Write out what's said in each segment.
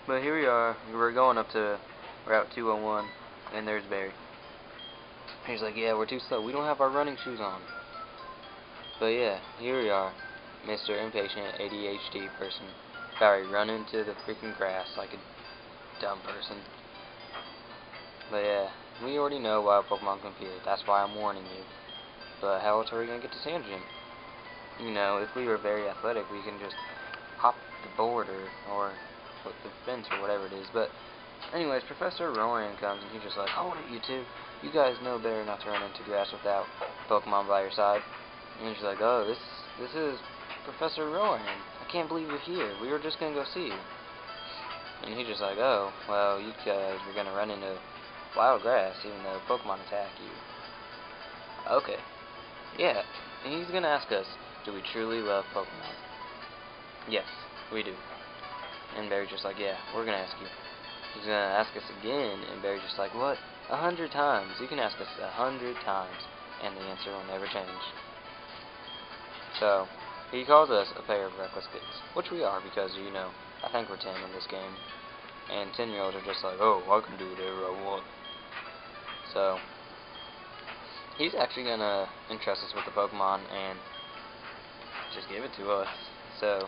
But here we are. We're going up to Route 201, and there's Barry. He's like, yeah, we're too slow. We don't have our running shoes on. But yeah, here we are, Mr. Impatient ADHD person. Barry, run into the freaking grass like a dumb person. But yeah, we already know why Pokemon confused. That's why I'm warning you. But how else are we gonna get to Sand Gym? You know, if we were very athletic, we can just hop the board or the fence or whatever it is. But anyways, Professor Rowan comes and he's just like, hold it, you two. You guys know better not to run into grass without Pokemon by your side. And he's like, oh, this is Professor Rowan. I can't believe you're here. We were just gonna go see you. And he's just like, oh, well, you guys were gonna run into wild grass even though Pokemon attack you. Okay. Yeah. And he's gonna ask us, do we truly love Pokemon? Yes, we do. And Barry's just like, yeah, we're gonna ask you. He's gonna ask us again, and Barry's just like, what? 100 times. You can ask us 100 times, and the answer will never change. So, he calls us a pair of reckless kids, which we are because, you know, I think we're 10 in this game. And 10-year-olds are just like, oh, I can do whatever I want. So, he's actually gonna entrust us with the Pokemon and just give it to us. So,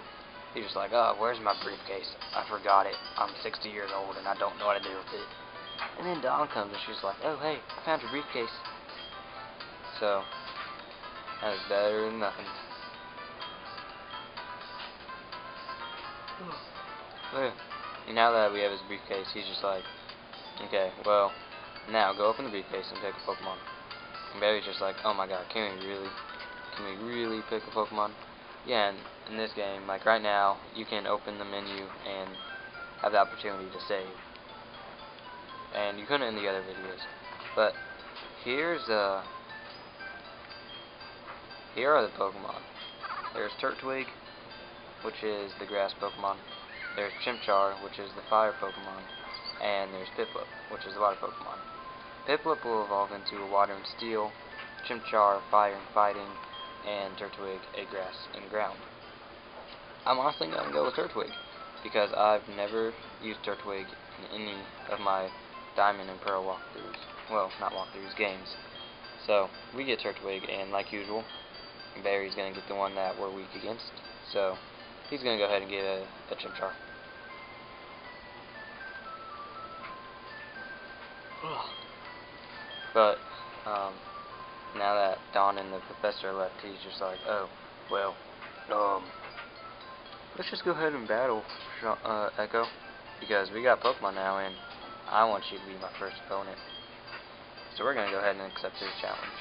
he's just like, oh, where's my briefcase? I forgot it. I'm 60 years old and I don't know what to do with it. And then Dawn comes and she's like, oh, hey, I found your briefcase. So, that is better than nothing. Yeah. And now that we have his briefcase, he's just like, okay, well, now go open the briefcase and pick a Pokemon. And Barry's just like, oh my god, can we really pick a Pokemon? Yeah, and in this game, like right now, you can open the menu and have the opportunity to save. And you couldn't in the other videos. But here are the Pokemon. There's Turtwig, which is the grass Pokemon. There's Chimchar, which is the fire Pokemon. And there's Piplup, which is the water Pokemon. Piplup will evolve into a water and steel, Chimchar, fire and fighting, and Turtwig, a grass and ground. I'm honestly going to go with Turtwig, because I've never used Turtwig in any of my Diamond and Pearl walkthroughs. Well, not walkthroughs, games. So, we get Turtwig, and like usual, Barry's going to get the one that we're weak against. So, he's going to go ahead and get a Chimchar. But, now that Dawn and the Professor left, he's just like, oh, well, let's just go ahead and battle Echo, because we got Pokemon now, and I want you to be my first opponent. So we're going to go ahead and accept his challenge.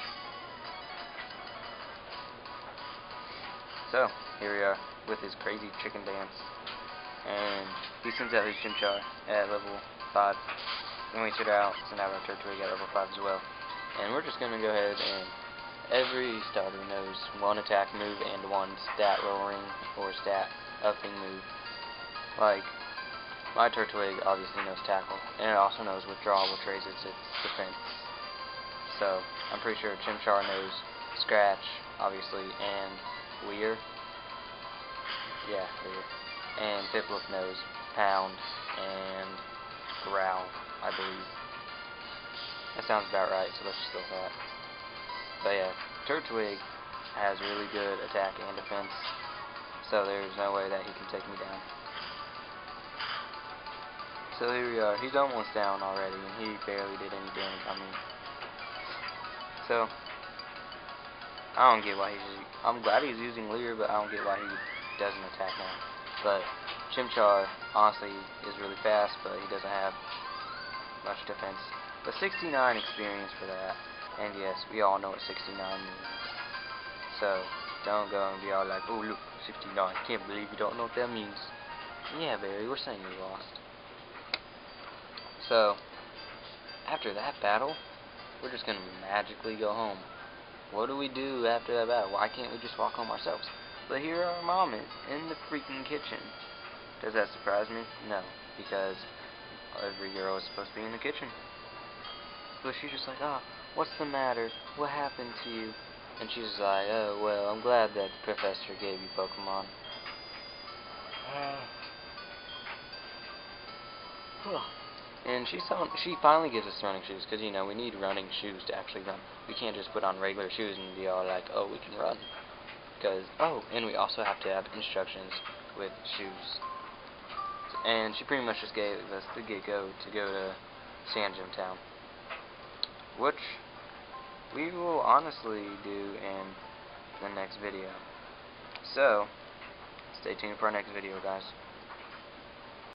So, here we are, with his crazy chicken dance, and he sends out his Chimchar at level 5, and we send out our Turtwig at level 5 as well. And we're just going to go ahead and every starter knows one attack move and one stat lowering or stat upping move. Like, my Turtwig obviously knows Tackle, and it also knows Withdrawal, which raises its defense. So, I'm pretty sure Chimchar knows Scratch, obviously, and Leer. Yeah, Leer. And Piplup knows Pound and Growl, I believe. That sounds about right, so let's just go with that. But yeah, Turtwig has really good attack and defense, so there's no way that he can take me down. So here we are. He's almost down already, and he barely did any damage on me. So, I don't get why I'm glad he's using Leer, but I don't get why he doesn't attack now. But Chimchar, honestly, is really fast, but he doesn't have much defense. But 69 experience for that. And yes, we all know what 69 means. So, don't go and be all like, oh look, 69, can't believe you don't know what that means. Yeah, Barry, we're saying you lost. So, after that battle, we're just going to magically go home. What do we do after that battle? Why can't we just walk home ourselves? But here our mom is, in the freaking kitchen. Does that surprise me? No, because every girl is supposed to be in the kitchen. But she's just like, oh, what's the matter? What happened to you? And she's like, oh, well, I'm glad that the professor gave you Pokemon. And she finally gives us running shoes, because, you know, we need running shoes to actually run. We can't just put on regular shoes and be all like, oh, we can run. Because, oh, and we also have to have instructions with shoes. And she pretty much just gave us the get-go to go to Sanjum Town, which we will honestly do in the next video. So, stay tuned for our next video, guys.